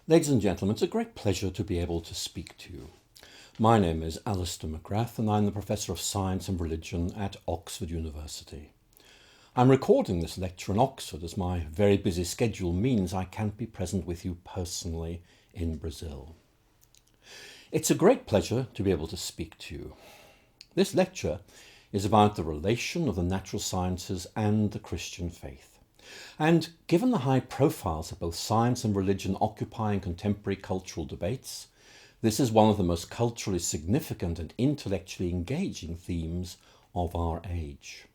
Ladies and gentlemen, it's a great pleasure to be able to speak to you. My name is Alister McGrath and I'm the Professor of Science and Religion at Oxford University. I'm recording this lecture in Oxford as my very busy schedule means I can't be present with you personally in Brazil. It's a great pleasure to be able to speak to you. This lecture is about the relation of the natural sciences and the Christian faith. And given the high profiles that both science and religion occupy in contemporary cultural debates, this is one of the most culturally significant and intellectually engaging themes of our age.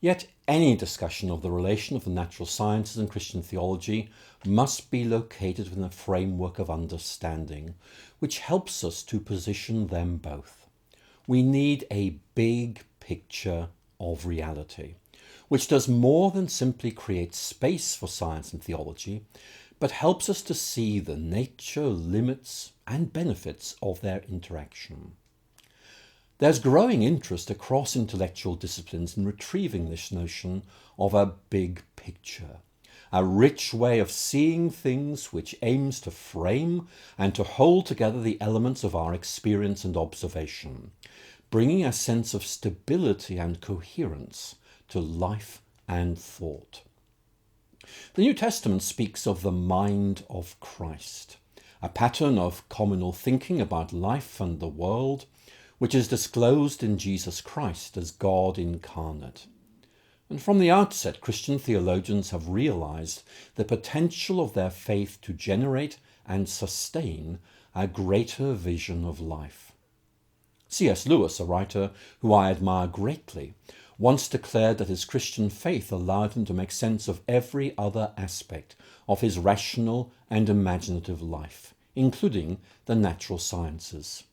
Yet any discussion of the relation of the natural sciences and Christian theology must be located within a framework of understanding, which helps us to position them both. We need a big picture of reality, which does more than simply create space for science and theology, but helps us to see the nature, limits, and benefits of their interaction. There's growing interest across intellectual disciplines in retrieving this notion of a big picture, a rich way of seeing things which aims to frame and to hold together the elements of our experience and observation, bringing a sense of stability and coherence to life and thought. The New Testament speaks of the mind of Christ, a pattern of communal thinking about life and the world, which is disclosed in Jesus Christ as God incarnate. And from the outset, Christian theologians have realized the potential of their faith to generate and sustain a greater vision of life. C.S. Lewis, a writer who I admire greatly, once declared that his Christian faith allowed him to make sense of every other aspect of his rational and imaginative life, including the natural sciences.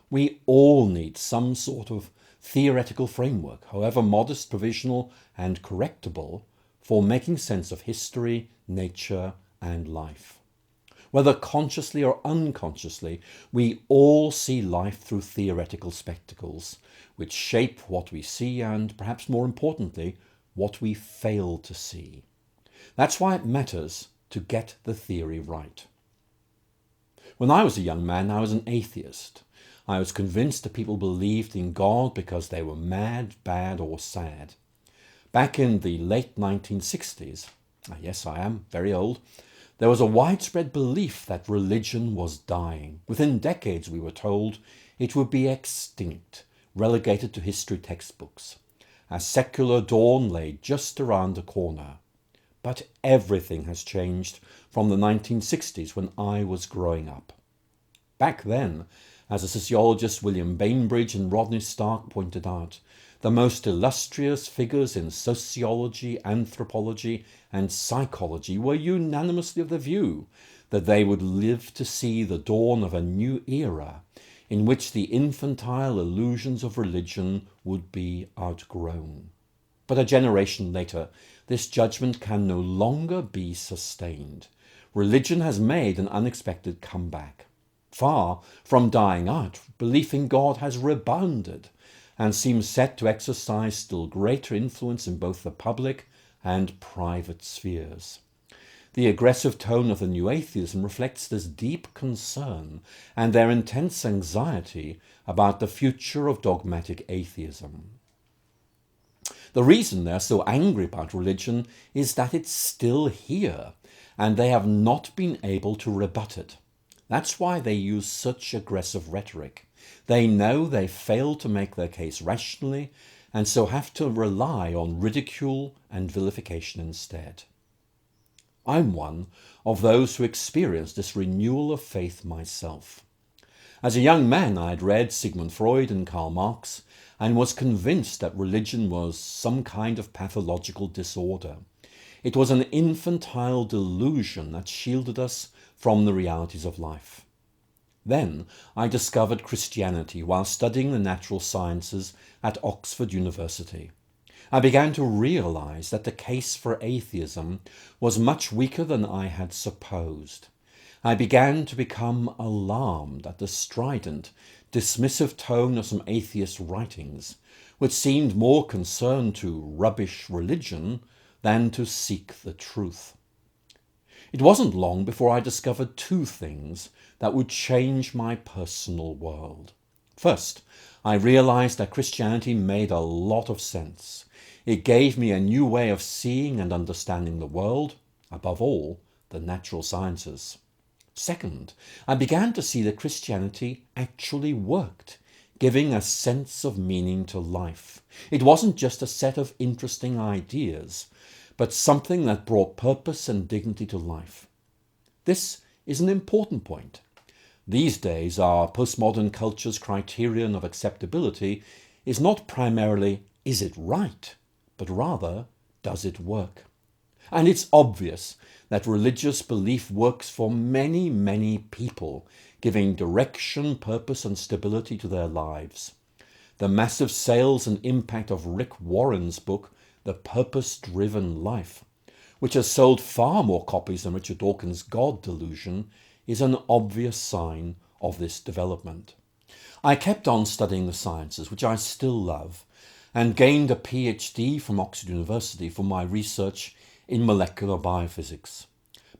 We all need some sort of theoretical framework, however modest, provisional, and correctable, for making sense of history, nature, and life. Whether consciously or unconsciously, we all see life through theoretical spectacles, which shape what we see and, perhaps more importantly, what we fail to see. That's why it matters to get the theory right. When I was a young man, I was an atheist. I was convinced that people believed in God because they were mad, bad, or sad. Back in the late 1960s, yes, I am very old, there was a widespread belief that religion was dying. Within decades, we were told, it would be extinct, relegated to history textbooks. A secular dawn lay just around the corner. But everything has changed from the 1960s when I was growing up. Back then, as the sociologists William Bainbridge and Rodney Stark pointed out, the most illustrious figures in sociology, anthropology, and psychology were unanimously of the view that they would live to see the dawn of a new era in which the infantile illusions of religion would be outgrown. But a generation later, this judgment can no longer be sustained. Religion has made an unexpected comeback. Far from dying out, belief in God has rebounded and seems set to exercise still greater influence in both the public and private spheres. The aggressive tone of the new atheism reflects this deep concern and their intense anxiety about the future of dogmatic atheism. The reason they're so angry about religion is that it's still here, and they have not been able to rebut it. That's why they use such aggressive rhetoric. They know they failed to make their case rationally, and so have to rely on ridicule and vilification instead. I'm one of those who experienced this renewal of faith myself. As a young man, I had read Sigmund Freud and Karl Marx and was convinced that religion was some kind of pathological disorder. It was an infantile delusion that shielded us from the realities of life. Then I discovered Christianity while studying the natural sciences at Oxford University. I began to realize that the case for atheism was much weaker than I had supposed. I began to become alarmed at the strident, dismissive tone of some atheist writings, which seemed more concerned to rubbish religion than to seek the truth. It wasn't long before I discovered two things that would change my personal world. First, I realized that Christianity made a lot of sense. It gave me a new way of seeing and understanding the world, above all, the natural sciences. Second, I began to see that Christianity actually worked, giving a sense of meaning to life. It wasn't just a set of interesting ideas, but something that brought purpose and dignity to life. This is an important point. These days, our postmodern culture's criterion of acceptability is not primarily, is it right, but rather, does it work? And it's obvious that religious belief works for many, many people, giving direction, purpose, and stability to their lives. The massive sales and impact of Rick Warren's book, The Purpose-Driven Life, which has sold far more copies than Richard Dawkins' God Delusion, is an obvious sign of this development. I kept on studying the sciences, which I still love, and gained a PhD from Oxford University for my research in molecular biophysics.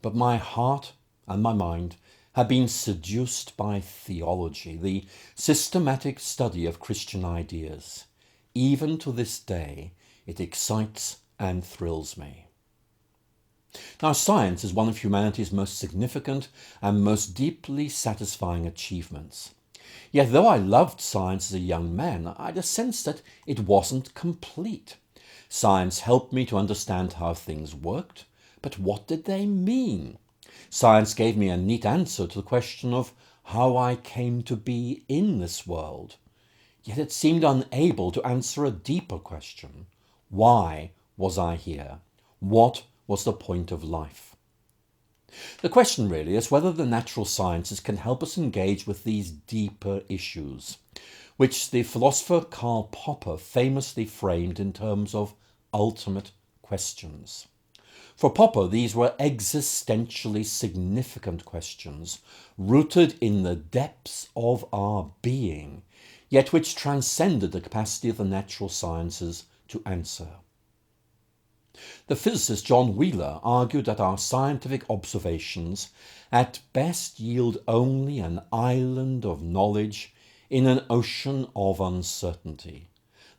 But my heart and my mind had been seduced by theology, the systematic study of Christian ideas. Even to this day, it excites and thrills me. Now, science is one of humanity's most significant and most deeply satisfying achievements. Yet, though I loved science as a young man, I had a sense that it wasn't complete. Science helped me to understand how things worked, but what did they mean? Science gave me a neat answer to the question of how I came to be in this world. Yet it seemed unable to answer a deeper question. Why was I here? What was the point of life? The question really is whether the natural sciences can help us engage with these deeper issues, which the philosopher Karl Popper famously framed in terms of ultimate questions. For Popper, these were existentially significant questions, rooted in the depths of our being, yet which transcended the capacity of the natural sciences to answer. The physicist John Wheeler argued that our scientific observations at best yield only an island of knowledge in an ocean of uncertainty.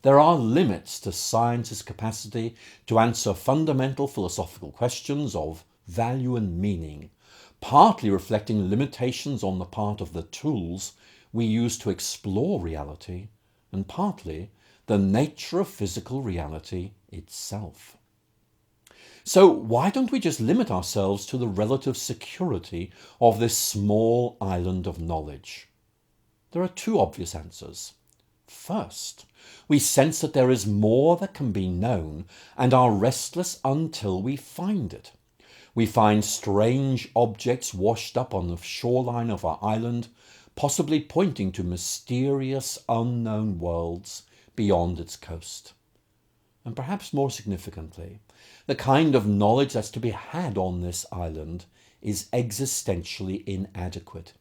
There are limits to science's capacity to answer fundamental philosophical questions of value and meaning, partly reflecting limitations on the part of the tools we use to explore reality, and partly the nature of physical reality itself. So why don't we just limit ourselves to the relative security of this small island of knowledge? There are two obvious answers. First, we sense that there is more that can be known and are restless until we find it. We find strange objects washed up on the shoreline of our island, possibly pointing to mysterious unknown worlds beyond its coast. And perhaps more significantly, the kind of knowledge that's to be had on this island is existentially inadequate.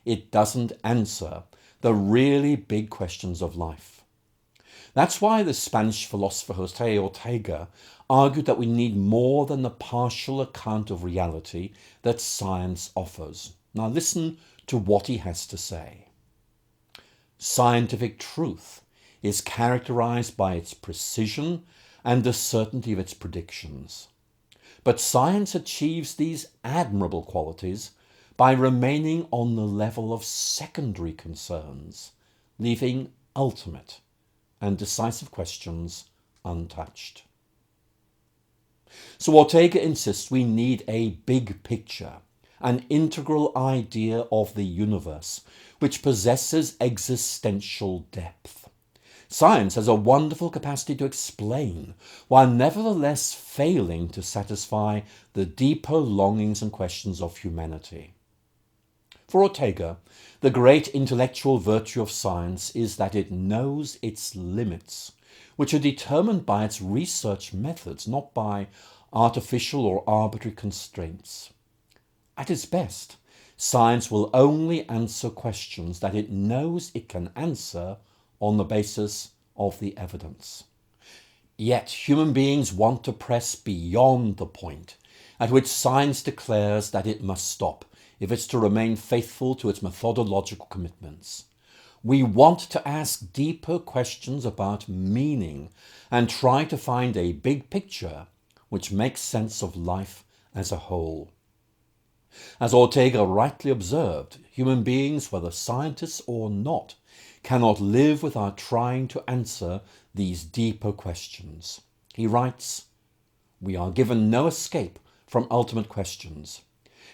It doesn't answer the really big questions of life. That's why the Spanish philosopher José Ortega argued that we need more than the partial account of reality that science offers. Now listen to what he has to say. Scientific truth is characterized by its precision and the certainty of its predictions. But science achieves these admirable qualities by remaining on the level of secondary concerns, leaving ultimate and decisive questions untouched. So Ortega insists we need a big picture, an integral idea of the universe, which possesses existential depth. Science has a wonderful capacity to explain, while nevertheless failing to satisfy the deeper longings and questions of humanity. For Ortega, the great intellectual virtue of science is that it knows its limits, which are determined by its research methods, not by artificial or arbitrary constraints. At its best, science will only answer questions that it knows it can answer on the basis of the evidence. Yet human beings want to press beyond the point at which science declares that it must stop if it's to remain faithful to its methodological commitments. We want to ask deeper questions about meaning and try to find a big picture which makes sense of life as a whole. As Ortega rightly observed, human beings, whether scientists or not, cannot live without trying to answer these deeper questions. He writes, "We are given no escape from ultimate questions.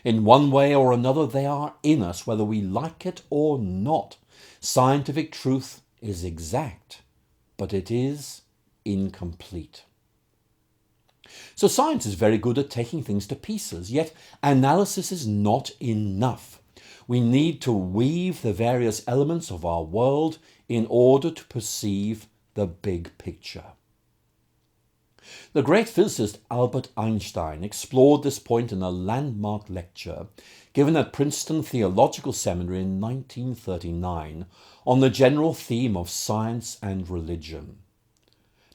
In one way or another, they are in us, whether we like it or not. Scientific truth is exact, but it is incomplete." So science is very good at taking things to pieces, yet analysis is not enough. We need to weave the various elements of our world in order to perceive the big picture. The great physicist Albert Einstein explored this point in a landmark lecture given at Princeton Theological Seminary in 1939 on the general theme of science and religion.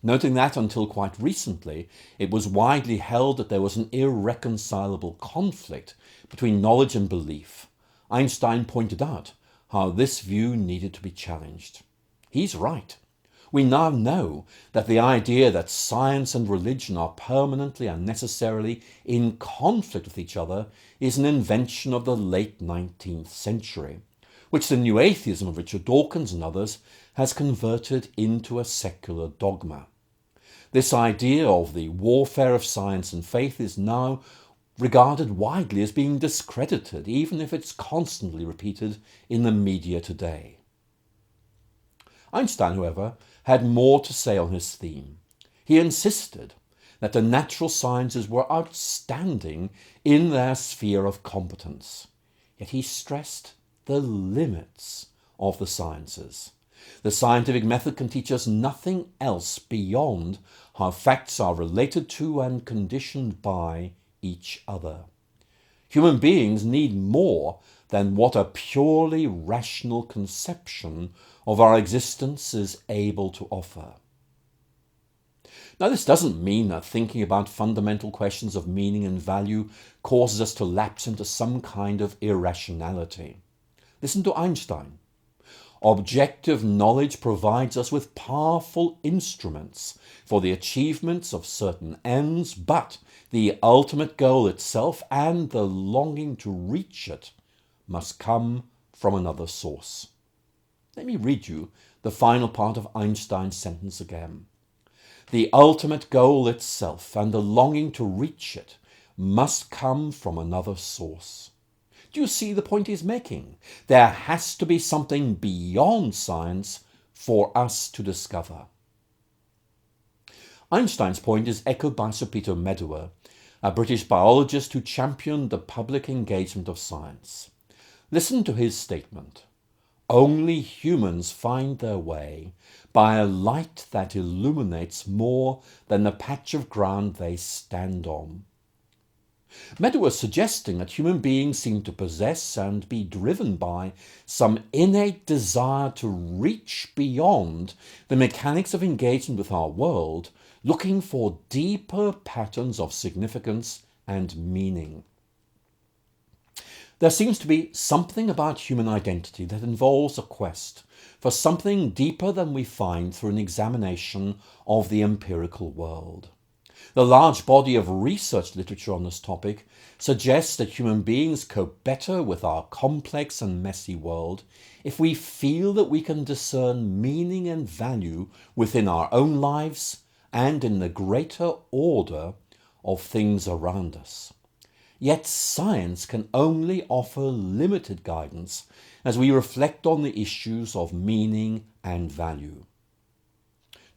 Noting that until quite recently it was widely held that there was an irreconcilable conflict between knowledge and belief, Einstein pointed out how this view needed to be challenged. He's right. We now know that the idea that science and religion are permanently and necessarily in conflict with each other is an invention of the late 19th century, which the new atheism of Richard Dawkins and others has converted into a secular dogma. This idea of the warfare of science and faith is now regarded widely as being discredited, even if it's constantly repeated in the media today. Einstein, however, had more to say on his theme. He insisted that the natural sciences were outstanding in their sphere of competence, yet he stressed the limits of the sciences. The scientific method can teach us nothing else beyond how facts are related to and conditioned by each other. Human beings need more than what a purely rational conception of our existence is able to offer. Now, this doesn't mean that thinking about fundamental questions of meaning and value causes us to lapse into some kind of irrationality. Listen to Einstein. Objective knowledge provides us with powerful instruments for the achievements of certain ends, but the ultimate goal itself and the longing to reach it must come from another source. Let me read you the final part of Einstein's sentence again. The ultimate goal itself and the longing to reach it must come from another source. Do you see the point he's making? There has to be something beyond science for us to discover. Einstein's point is echoed by Sir Peter Medawar, a British biologist who championed the public engagement of science. Listen to his statement. Only humans find their way by a light that illuminates more than the patch of ground they stand on. Medawar was suggesting that human beings seem to possess and be driven by some innate desire to reach beyond the mechanics of engagement with our world, looking for deeper patterns of significance and meaning. There seems to be something about human identity that involves a quest for something deeper than we find through an examination of the empirical world. The large body of research literature on this topic suggests that human beings cope better with our complex and messy world if we feel that we can discern meaning and value within our own lives and in the greater order of things around us. Yet science can only offer limited guidance as we reflect on the issues of meaning and value.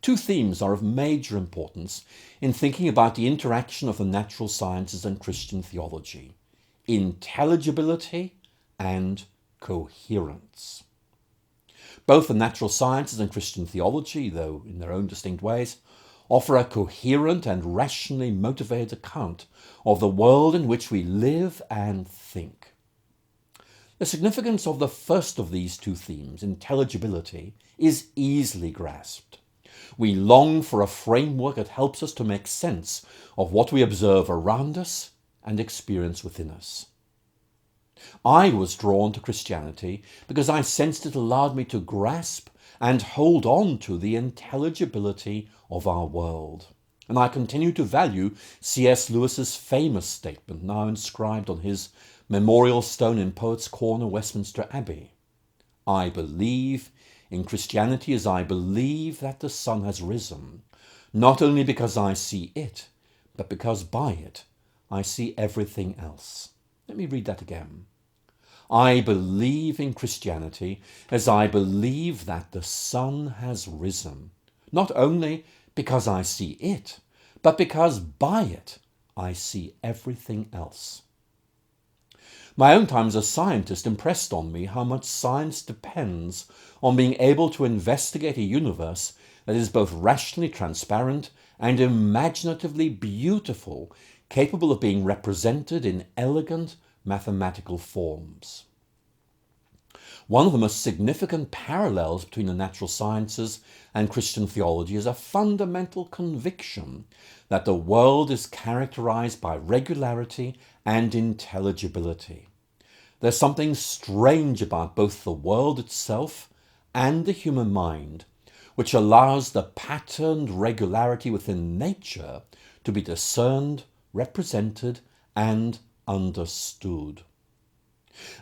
Two themes are of major importance in thinking about the interaction of the natural sciences and Christian theology: intelligibility and coherence. Both the natural sciences and Christian theology, though in their own distinct ways, offer a coherent and rationally motivated account of the world in which we live and think. The significance of the first of these two themes, intelligibility, is easily grasped. We long for a framework that helps us to make sense of what we observe around us and experience within us. I was drawn to Christianity because I sensed it allowed me to grasp and hold on to the intelligibility of our world. And I continue to value C.S. Lewis's famous statement, now inscribed on his memorial stone in Poets' Corner, Westminster Abbey. I believe in Christianity as I believe that the sun has risen, not only because I see it, but because by it I see everything else. Let me read that again. I believe in Christianity as I believe that the sun has risen, not only because I see it, but because by it I see everything else. My own time as a scientist impressed on me how much science depends on being able to investigate a universe that is both rationally transparent and imaginatively beautiful, capable of being represented in elegant mathematical forms. One of the most significant parallels between the natural sciences and Christian theology is a fundamental conviction that the world is characterized by regularity and intelligibility. There's something strange about both the world itself and the human mind, which allows the patterned regularity within nature to be discerned, represented, and understood.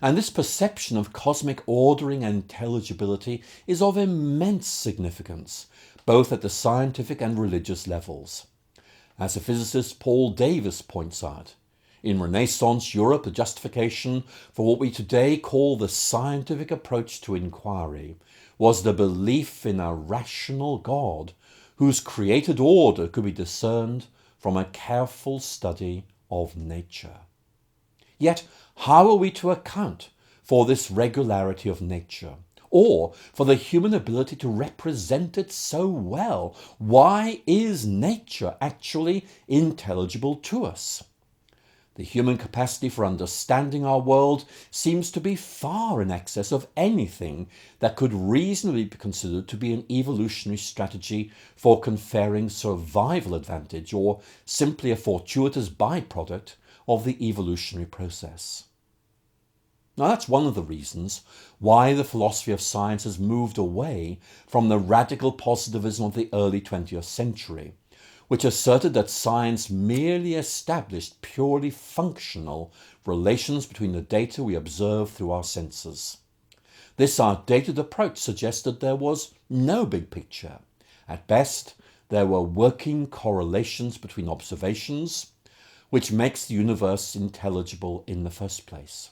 And this perception of cosmic ordering and intelligibility is of immense significance, both at the scientific and religious levels. As the physicist Paul Davies points out, in Renaissance Europe, the justification for what we today call the scientific approach to inquiry was the belief in a rational God whose created order could be discerned from a careful study of nature. Yet, how are we to account for this regularity of nature, or for the human ability to represent it so well? Why is nature actually intelligible to us? The human capacity for understanding our world seems to be far in excess of anything that could reasonably be considered to be an evolutionary strategy for conferring survival advantage, or simply a fortuitous byproduct of the evolutionary process. Now, that's one of the reasons why the philosophy of science has moved away from the radical positivism of the early 20th century, which asserted that science merely established purely functional relations between the data we observe through our senses. This outdated approach suggested there was no big picture. At best, there were working correlations between observations, which makes the universe intelligible in the first place.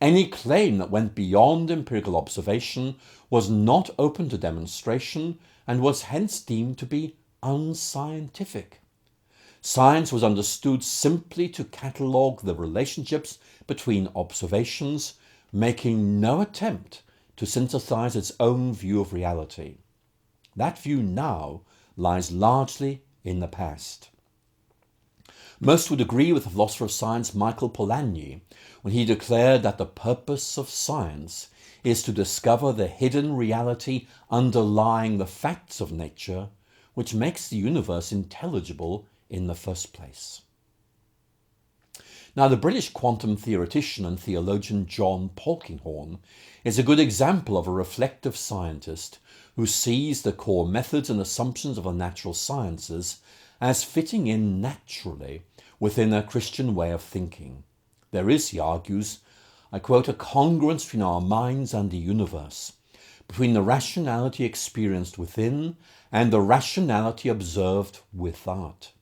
Any claim that went beyond empirical observation was not open to demonstration and was hence deemed to be unscientific. Science was understood simply to catalogue the relationships between observations, making no attempt to synthesize its own view of reality. That view now lies largely in the past. Most would agree with the philosopher of science Michael Polanyi when he declared that the purpose of science is to discover the hidden reality underlying the facts of nature, which makes the universe intelligible in the first place. Now, the British quantum theoretician and theologian John Polkinghorne is a good example of a reflective scientist who sees the core methods and assumptions of the natural sciences as fitting in naturally within a Christian way of thinking. There is, he argues, I quote, a congruence between our minds and the universe, between the rationality experienced within and the rationality observed without.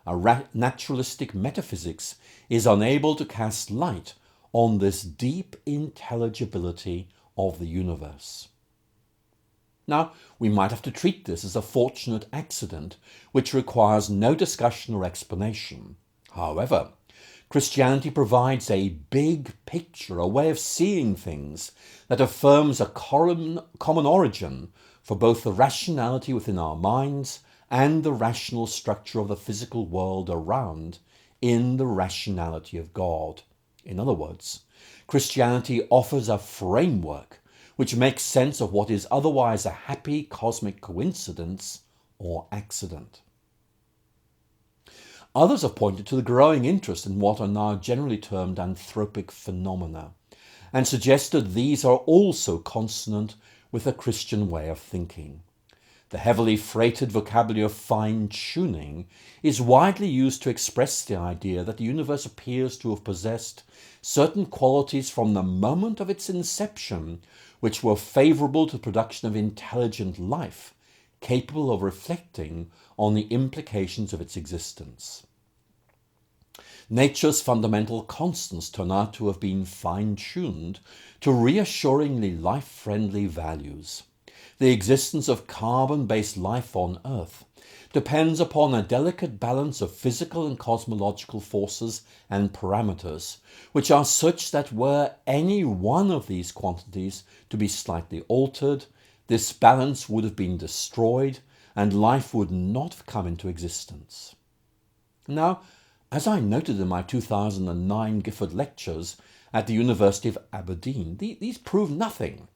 A naturalistic metaphysics is unable to cast light on this deep intelligibility of the universe. Now, we might have to treat this as a fortunate accident which requires no discussion or explanation. However, Christianity provides a big picture, a way of seeing things that affirms a common origin for both the rationality within our minds and the rational structure of the physical world around in the rationality of God. In other words, Christianity offers a framework which makes sense of what is otherwise a happy cosmic coincidence or accident. Others have pointed to the growing interest in what are now generally termed anthropic phenomena, and suggested these are also consonant with a Christian way of thinking. The heavily freighted vocabulary of fine-tuning is widely used to express the idea that the universe appears to have possessed certain qualities from the moment of its inception which were favourable to the production of intelligent life, capable of reflecting on the implications of its existence. Nature's fundamental constants turn out to have been fine-tuned to reassuringly life-friendly values. The existence of carbon-based life on Earth depends upon a delicate balance of physical and cosmological forces and parameters, which are such that were any one of these quantities to be slightly altered, this balance would have been destroyed and life would not have come into existence. Now, as I noted in my 2009 Gifford lectures at the University of Aberdeen, these prove nothing,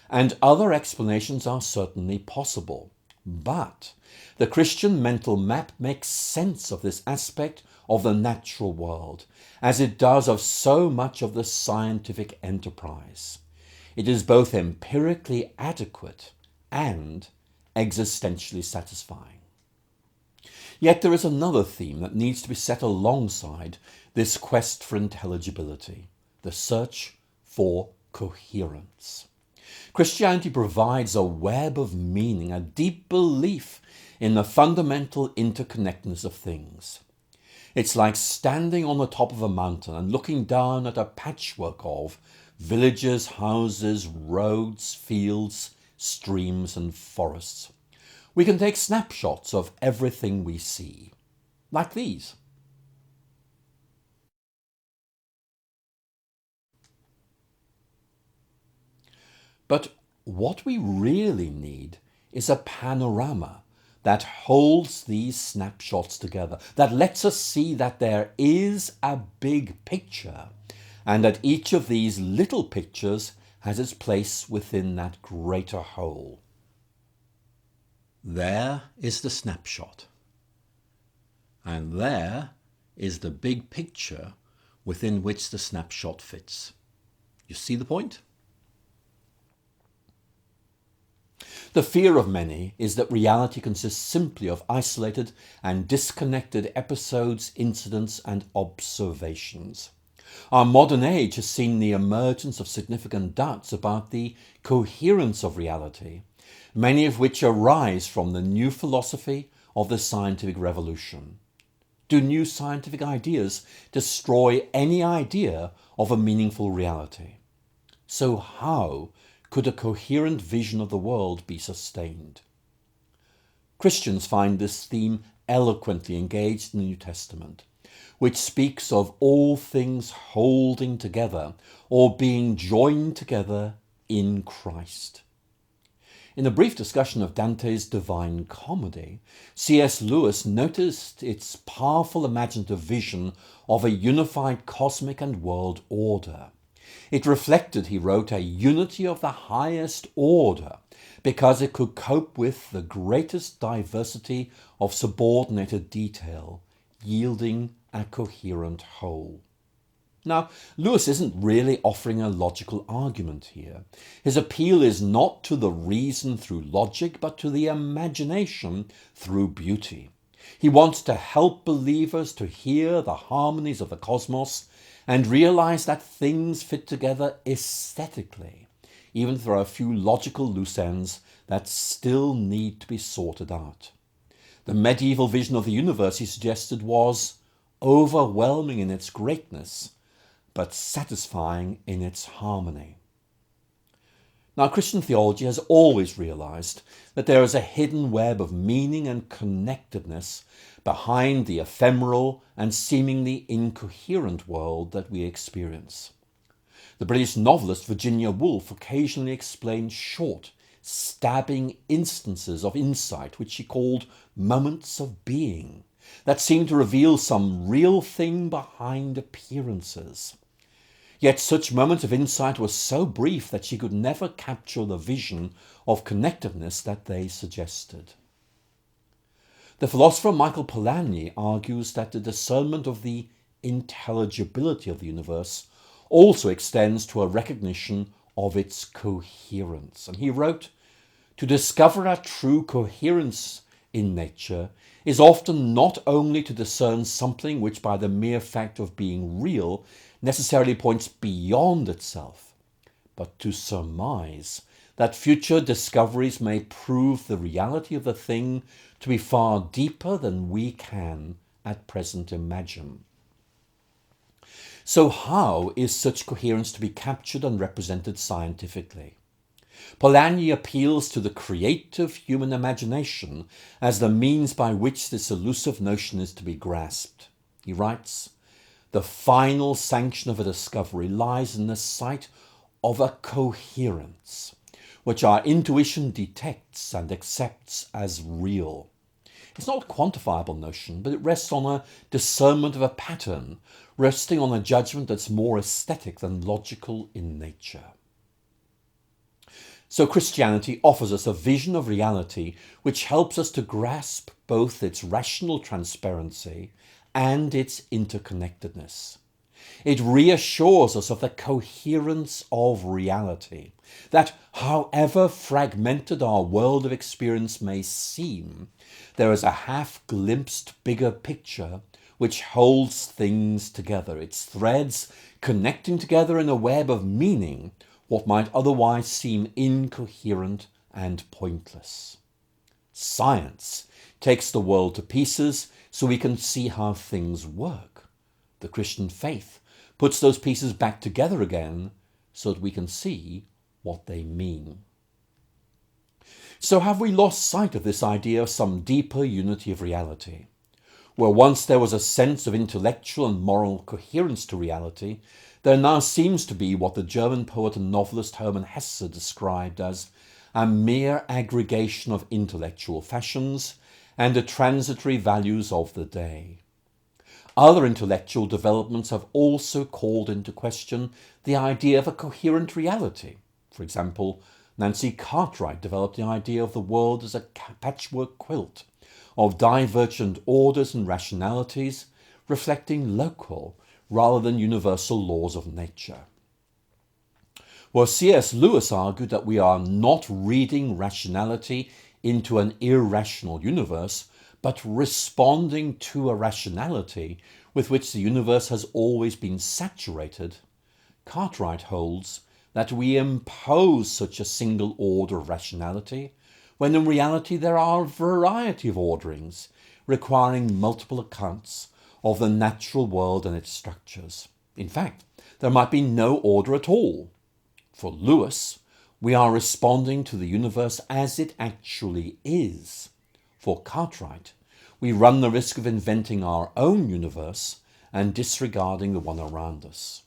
and other explanations are certainly possible. But the Christian mental map makes sense of this aspect of the natural world, as it does of so much of the scientific enterprise. It is both empirically adequate and existentially satisfying. Yet there is another theme that needs to be set alongside this quest for intelligibility, the search for coherence. Christianity provides a web of meaning, a deep belief in the fundamental interconnectedness of things. It's like standing on the top of a mountain and looking down at a patchwork of villages, houses, roads, fields, streams and forests. We can take snapshots of everything we see, like these. But what we really need is a panorama that holds these snapshots together, that lets us see that there is a big picture, and that each of these little pictures has its place within that greater whole. There is the snapshot, and there is the big picture within which the snapshot fits. You see the point? The fear of many is that reality consists simply of isolated and disconnected episodes, incidents, and observations. Our modern age has seen the emergence of significant doubts about the coherence of reality, many of which arise from the new philosophy of the scientific revolution. Do new scientific ideas destroy any idea of a meaningful reality? So how could a coherent vision of the world be sustained? Christians find this theme eloquently engaged in the New Testament, which speaks of all things holding together or being joined together in Christ. In a brief discussion of Dante's Divine Comedy, C.S. Lewis noticed its powerful imaginative vision of a unified cosmic and world order. It reflected, he wrote, a unity of the highest order because it could cope with the greatest diversity of subordinated detail, yielding a coherent whole. Now, Lewis isn't really offering a logical argument here. His appeal is not to the reason through logic, but to the imagination through beauty. He wants to help believers to hear the harmonies of the cosmos and realize that things fit together aesthetically, even if there are a few logical loose ends that still need to be sorted out. The medieval vision of the universe, he suggested, was overwhelming in its greatness, but satisfying in its harmony. Now, Christian theology has always realized that there is a hidden web of meaning and connectedness behind the ephemeral and seemingly incoherent world that we experience. The British novelist Virginia Woolf occasionally explained short, stabbing instances of insight, which she called moments of being, that seemed to reveal some real thing behind appearances. Yet such moments of insight were so brief that she could never capture the vision of connectedness that they suggested. The philosopher Michael Polanyi argues that the discernment of the intelligibility of the universe also extends to a recognition of its coherence. And he wrote, "To discover a true coherence in nature is often not only to discern something which by the mere fact of being real necessarily points beyond itself, but to surmise that future discoveries may prove the reality of the thing to be far deeper than we can at present imagine." So how is such coherence to be captured and represented scientifically? Polanyi appeals to the creative human imagination as the means by which this elusive notion is to be grasped. He writes, "The final sanction of a discovery lies in the sight of a coherence, which our intuition detects and accepts as real. It's not a quantifiable notion, but it rests on a discernment of a pattern, resting on a judgment that's more aesthetic than logical in nature." So Christianity offers us a vision of reality which helps us to grasp both its rational transparency and its interconnectedness. It reassures us of the coherence of reality, that however fragmented our world of experience may seem, there is a half-glimpsed bigger picture which holds things together, its threads connecting together in a web of meaning what might otherwise seem incoherent and pointless. Science takes the world to pieces so we can see how things work. The Christian faith puts those pieces back together again so that we can see what they mean. So have we lost sight of this idea of some deeper unity of reality? Where once there was a sense of intellectual and moral coherence to reality, there now seems to be what the German poet and novelist Hermann Hesse described as a mere aggregation of intellectual fashions and the transitory values of the day. Other intellectual developments have also called into question the idea of a coherent reality. For example, Nancy Cartwright developed the idea of the world as a patchwork quilt of divergent orders and rationalities reflecting local rather than universal laws of nature. Well, C.S. Lewis argued that we are not reading rationality into an irrational universe, but responding to a rationality with which the universe has always been saturated. Cartwright holds that we impose such a single order of rationality, when in reality there are a variety of orderings requiring multiple accounts of the natural world and its structures. In fact, there might be no order at all. For Lewis, we are responding to the universe as it actually is. For Cartwright, we run the risk of inventing our own universe and disregarding the one around us.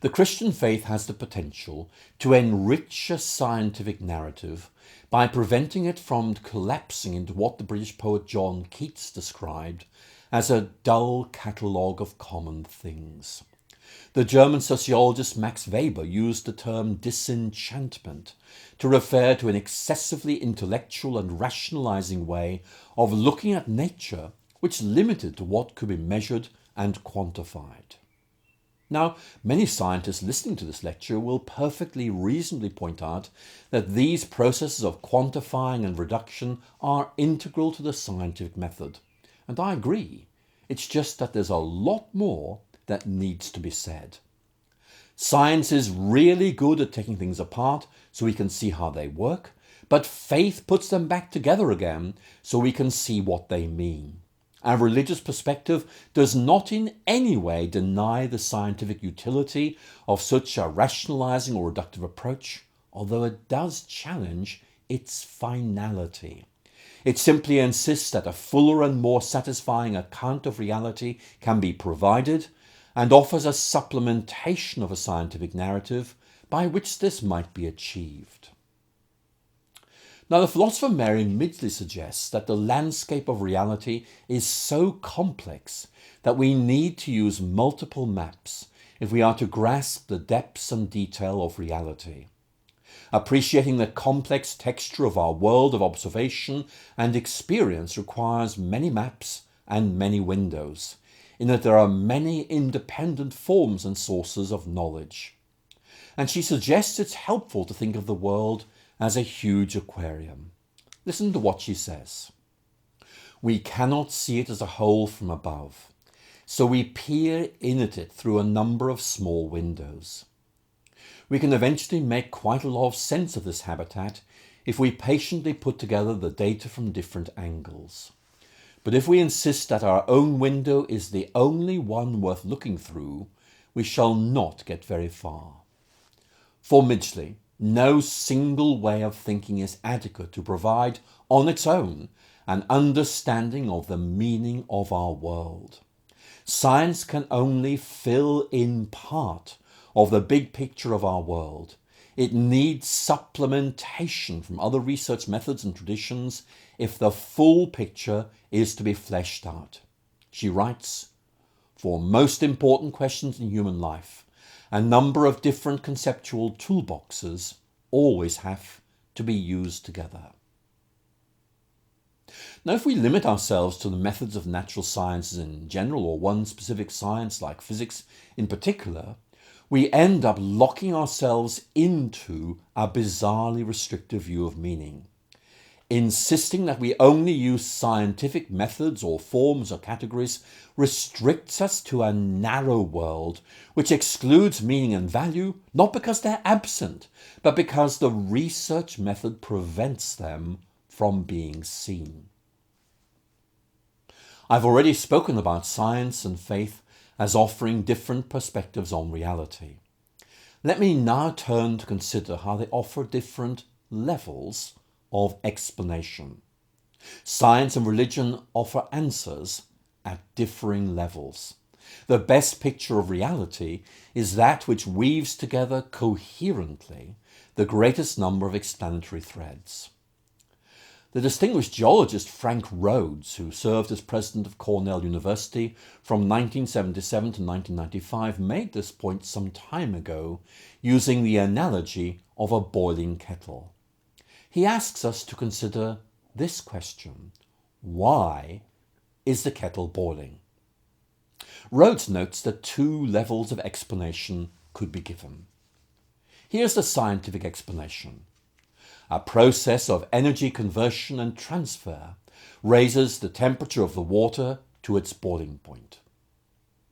The Christian faith has the potential to enrich a scientific narrative by preventing it from collapsing into what the British poet John Keats described as a dull catalogue of common things. The German sociologist Max Weber used the term disenchantment to refer to an excessively intellectual and rationalizing way of looking at nature which limited to what could be measured and quantified. Now, many scientists listening to this lecture will perfectly reasonably point out that these processes of quantifying and reduction are integral to the scientific method. And I agree. It's just that there's a lot more that needs to be said. Science is really good at taking things apart so we can see how they work, but faith puts them back together again so we can see what they mean. Our religious perspective does not in any way deny the scientific utility of such a rationalizing or reductive approach, although it does challenge its finality. It simply insists that a fuller and more satisfying account of reality can be provided and offers a supplementation of a scientific narrative by which this might be achieved. Now, the philosopher Mary Midgley suggests that the landscape of reality is so complex that we need to use multiple maps if we are to grasp the depths and detail of reality. Appreciating the complex texture of our world of observation and experience requires many maps and many windows, in that there are many independent forms and sources of knowledge. And she suggests it's helpful to think of the world as a huge aquarium. Listen to what she says. We cannot see it as a whole from above, so we peer in at it through a number of small windows. We can eventually make quite a lot of sense of this habitat if we patiently put together the data from different angles. But if we insist that our own window is the only one worth looking through, we shall not get very far. For Midgley, no single way of thinking is adequate to provide, on its own, an understanding of the meaning of our world. Science can only fill in part of the big picture of our world. It needs supplementation from other research methods and traditions if the full picture is to be fleshed out. She writes, for most important questions in human life, a number of different conceptual toolboxes always have to be used together. Now, if we limit ourselves to the methods of natural sciences in general, or one specific science like physics in particular, we end up locking ourselves into a bizarrely restrictive view of meaning. Insisting that we only use scientific methods or forms or categories restricts us to a narrow world which excludes meaning and value, not because they're absent, but because the research method prevents them from being seen. I've already spoken about science and faith as offering different perspectives on reality. Let me now turn to consider how they offer different levels of explanation. Science and religion offer answers at differing levels. The best picture of reality is that which weaves together coherently the greatest number of explanatory threads. The distinguished geologist Frank Rhodes, who served as president of Cornell University from 1977 to 1995, made this point some time ago using the analogy of a boiling kettle. He asks us to consider this question: why is the kettle boiling? Rhodes notes that two levels of explanation could be given. Here's the scientific explanation. A process of energy conversion and transfer raises the temperature of the water to its boiling point.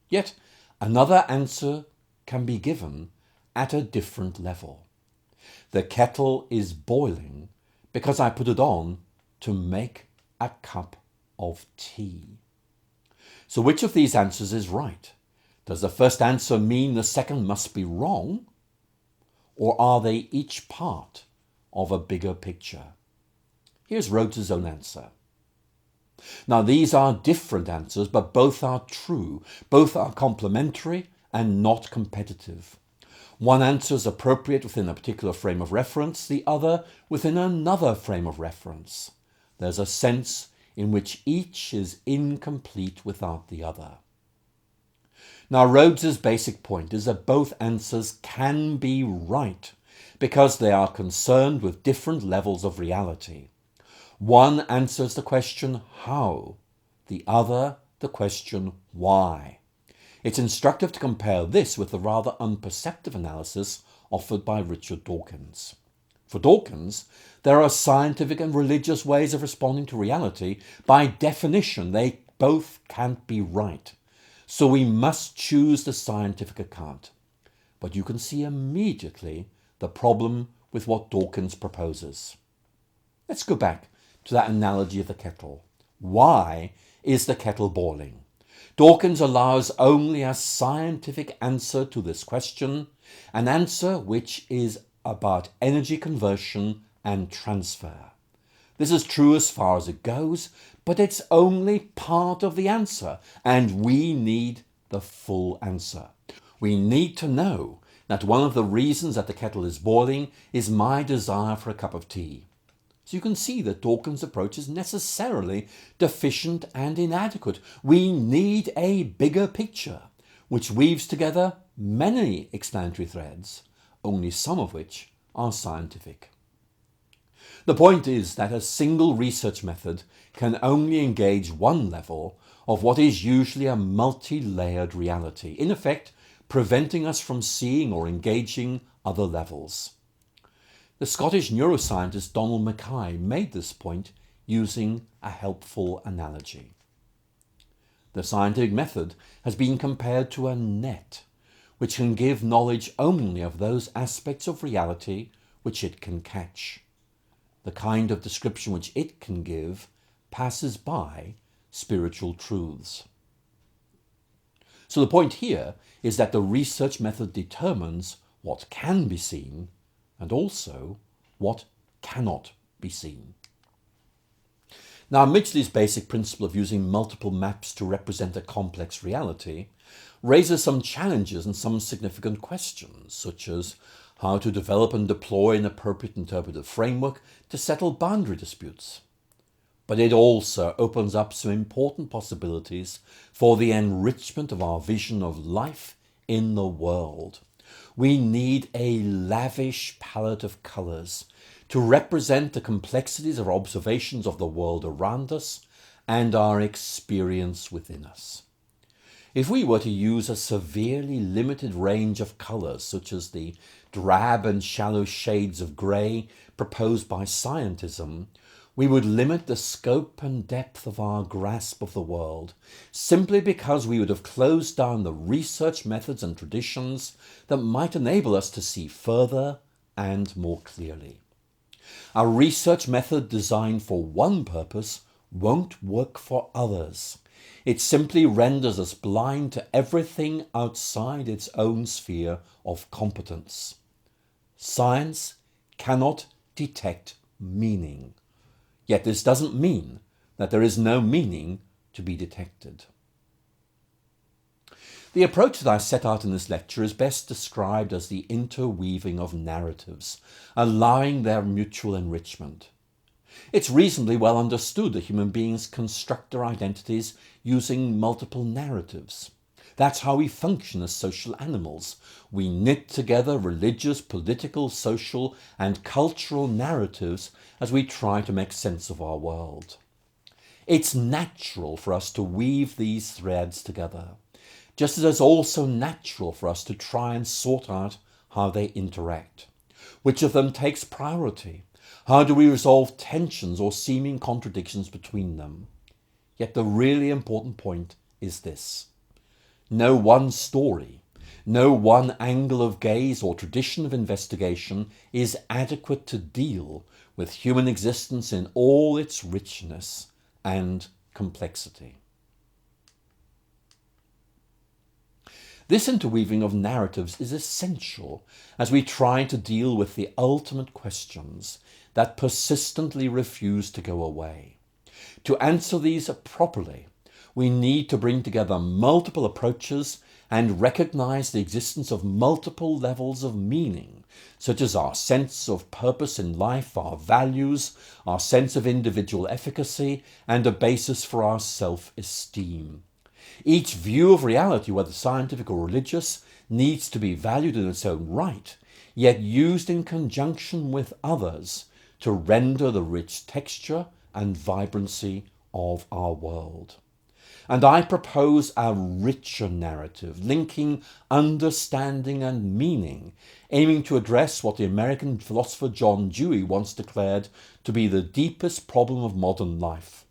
Yet another answer can be given at a different level. The kettle is boiling because I put it on to make a cup of tea. So which of these answers is right? Does the first answer mean the second must be wrong? Or are they each part of a bigger picture? Here's Rhodes' own answer. Now, these are different answers, but both are true. Both are complementary and not competitive. One answer is appropriate within a particular frame of reference, the other within another frame of reference. There's a sense in which each is incomplete without the other. Now, Rhodes' basic point is that both answers can be right because they are concerned with different levels of reality. One answers the question how, the other the question why. It's instructive to compare this with the rather unperceptive analysis offered by Richard Dawkins. For Dawkins, there are scientific and religious ways of responding to reality. By definition, they both can't be right. So we must choose the scientific account. But you can see immediately the problem with what Dawkins proposes. Let's go back to that analogy of the kettle. Why is the kettle boiling? Dawkins allows only a scientific answer to this question, an answer which is about energy conversion and transfer. This is true as far as it goes, but it's only part of the answer, and we need the full answer. We need to know that one of the reasons that the kettle is boiling is my desire for a cup of tea. So you can see that Dawkins' approach is necessarily deficient and inadequate. We need a bigger picture, which weaves together many explanatory threads, only some of which are scientific. The point is that a single research method can only engage one level of what is usually a multi-layered reality, in effect preventing us from seeing or engaging other levels. The Scottish neuroscientist Donald Mackay made this point using a helpful analogy. The scientific method has been compared to a net, which can give knowledge only of those aspects of reality which it can catch. The kind of description which it can give passes by spiritual truths. So the point here is that the research method determines what can be seen and also what cannot be seen. Now, amidst this basic principle of using multiple maps to represent a complex reality raises some challenges and some significant questions, such as how to develop and deploy an appropriate interpretive framework to settle boundary disputes. But it also opens up some important possibilities for the enrichment of our vision of life in the world. We need a lavish palette of colours to represent the complexities of our observations of the world around us and our experience within us. If we were to use a severely limited range of colours, such as the drab and shallow shades of grey proposed by scientism, we would limit the scope and depth of our grasp of the world, simply because we would have closed down the research methods and traditions that might enable us to see further and more clearly. A research method designed for one purpose won't work for others. It simply renders us blind to everything outside its own sphere of competence. Science cannot detect meaning. Yet this doesn't mean that there is no meaning to be detected. The approach that I set out in this lecture is best described as the interweaving of narratives, allowing their mutual enrichment. It's reasonably well understood that human beings construct their identities using multiple narratives. That's how we function as social animals. We knit together religious, political, social, and cultural narratives as we try to make sense of our world. It's natural for us to weave these threads together, just as it's also natural for us to try and sort out how they interact. Which of them takes priority? How do we resolve tensions or seeming contradictions between them? Yet the really important point is this. No one story, no one angle of gaze or tradition of investigation is adequate to deal with human existence in all its richness and complexity. This interweaving of narratives is essential as we try to deal with the ultimate questions that persistently refuse to go away. To answer these properly, we need to bring together multiple approaches and recognize the existence of multiple levels of meaning, such as our sense of purpose in life, our values, our sense of individual efficacy, and a basis for our self-esteem. Each view of reality, whether scientific or religious, needs to be valued in its own right, yet used in conjunction with others to render the rich texture and vibrancy of our world. And I propose a richer narrative, linking understanding and meaning, aiming to address what the American philosopher John Dewey once declared to be the deepest problem of modern life,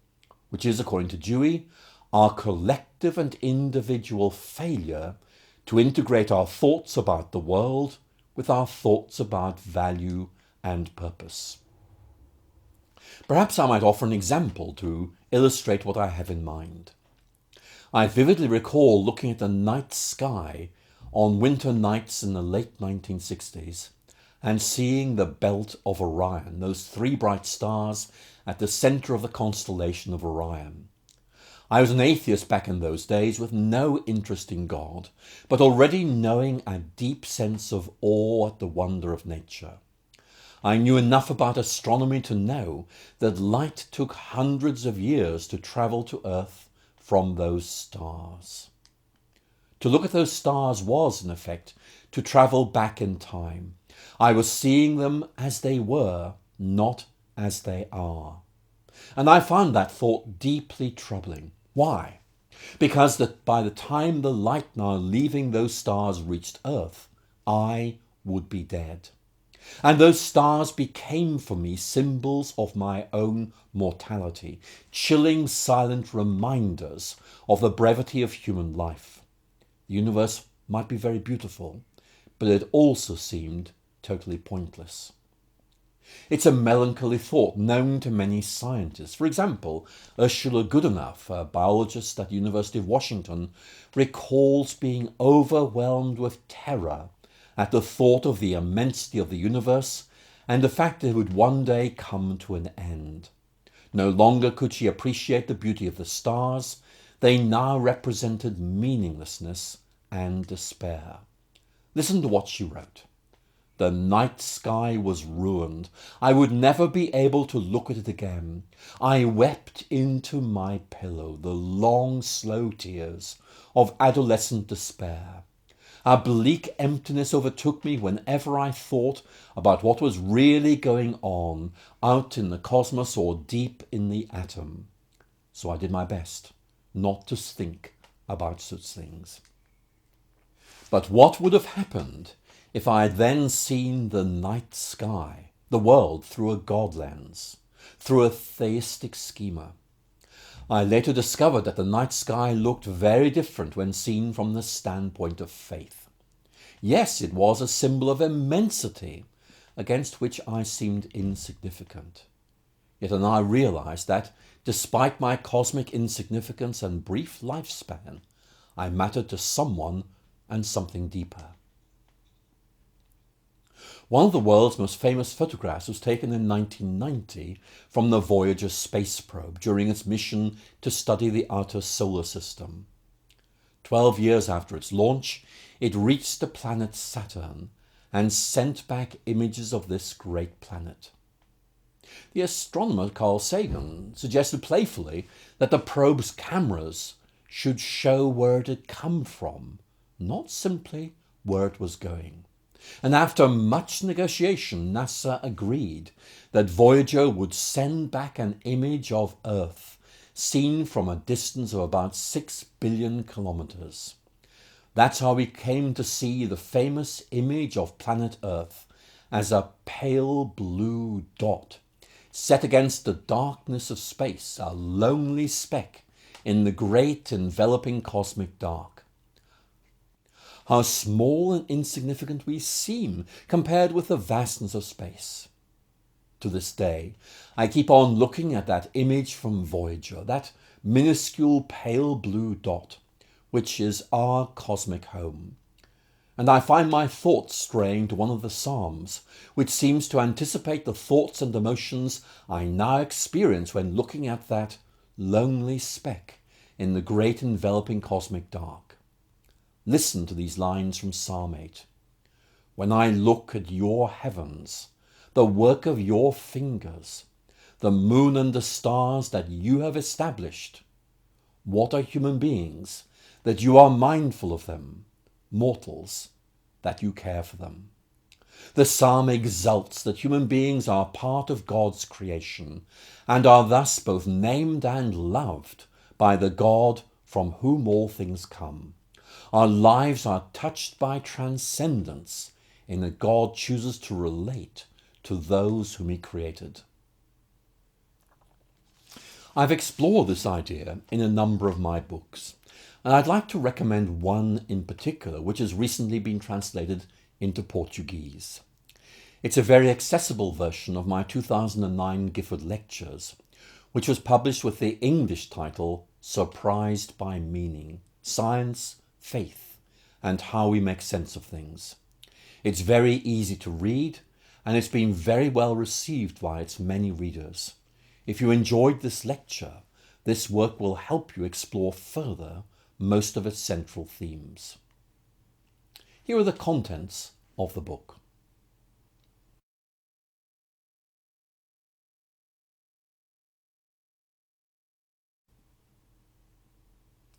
which is, according to Dewey, our collective and individual failure to integrate our thoughts about the world with our thoughts about value and purpose. Perhaps I might offer an example to illustrate what I have in mind. I vividly recall looking at the night sky on winter nights in the late 1960s and seeing the belt of Orion, those three bright stars at the centre of the constellation of Orion. I was an atheist back in those days with no interest in God, but already knowing a deep sense of awe at the wonder of nature. I knew enough about astronomy to know that light took hundreds of years to travel to Earth from those stars. To look at those stars was, in effect, to travel back in time, I was seeing them as they were, not as they are. And I found that thought deeply troubling. Why? Because by the time the light now leaving those stars reached Earth, I would be dead. And those stars became for me symbols of my own mortality, chilling silent reminders of the brevity of human life. The universe might be very beautiful, but it also seemed totally pointless. It's a melancholy thought known to many scientists. For example, Ursula Goodenough, a biologist at the University of Washington, recalls being overwhelmed with terror at the thought of the immensity of the universe and the fact that it would one day come to an end. No longer could she appreciate the beauty of the stars. They now represented meaninglessness and despair. Listen to what she wrote. The night sky was ruined. I would never be able to look at it again. I wept into my pillow the long, slow tears of adolescent despair. A bleak emptiness overtook me whenever I thought about what was really going on out in the cosmos or deep in the atom. So I did my best not to think about such things. But what would have happened if I had then seen the night sky, the world through a God lens, through a theistic schema? I later discovered that the night sky looked very different when seen from the standpoint of faith. Yes, it was a symbol of immensity against which I seemed insignificant. Yet I realized that, despite my cosmic insignificance and brief lifespan, I mattered to someone and something deeper. One of the world's most famous photographs was taken in 1990 from the Voyager space probe during its mission to study the outer solar system. 12 years after its launch, it reached the planet Saturn and sent back images of this great planet. The astronomer Carl Sagan suggested playfully that the probe's cameras should show where it had come from, not simply where it was going. And after much negotiation, NASA agreed that Voyager would send back an image of Earth, seen from a distance of about 6 billion kilometers. That's how we came to see the famous image of planet Earth as a pale blue dot, set against the darkness of space, a lonely speck in the great enveloping cosmic dark. How small and insignificant we seem compared with the vastness of space. To this day, I keep on looking at that image from Voyager, that minuscule pale blue dot, which is our cosmic home. And I find my thoughts straying to one of the Psalms, which seems to anticipate the thoughts and emotions I now experience when looking at that lonely speck in the great enveloping cosmic dark. Listen to these lines from Psalm 8. When I look at your heavens, the work of your fingers, the moon and the stars that you have established, what are human beings that you are mindful of them, mortals that you care for them? The psalm exults that human beings are part of God's creation and are thus both named and loved by the God from whom all things come. Our lives are touched by transcendence in that God chooses to relate to those whom he created. I've explored this idea in a number of my books, and I'd like to recommend one in particular which has recently been translated into Portuguese. It's a very accessible version of my 2009 Gifford Lectures, which was published with the English title Surprised by Meaning, Science, Faith, and How We Make Sense of Things. It's very easy to read, and it's been very well received by its many readers. If you enjoyed this lecture, this work will help you explore further most of its central themes. Here are the contents of the book.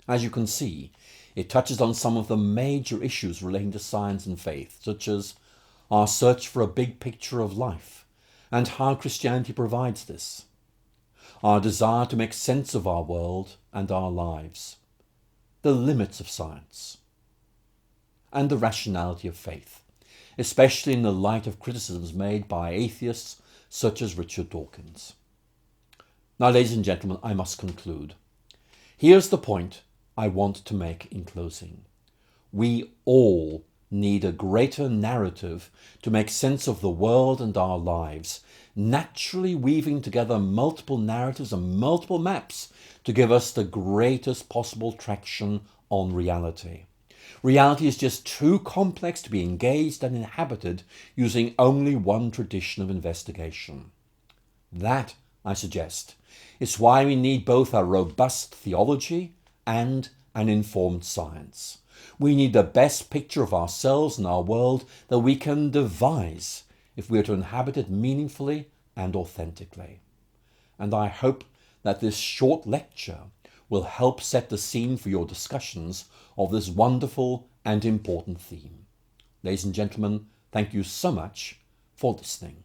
As you can see, it touches on some of the major issues relating to science and faith, such as, our search for a big picture of life and how Christianity provides this, our desire to make sense of our world and our lives, the limits of science, and the rationality of faith, especially in the light of criticisms made by atheists such as Richard Dawkins. Now, ladies and gentlemen, I must conclude. Here's the point I want to make in closing. We all need a greater narrative to make sense of the world and our lives, naturally weaving together multiple narratives and multiple maps to give us the greatest possible traction on reality. Reality is just too complex to be engaged and inhabited using only one tradition of investigation. That, I suggest, is why we need both a robust theology and an informed science. We need the best picture of ourselves and our world that we can devise if we are to inhabit it meaningfully and authentically. And I hope that this short lecture will help set the scene for your discussions of this wonderful and important theme. Ladies and gentlemen, thank you so much for listening.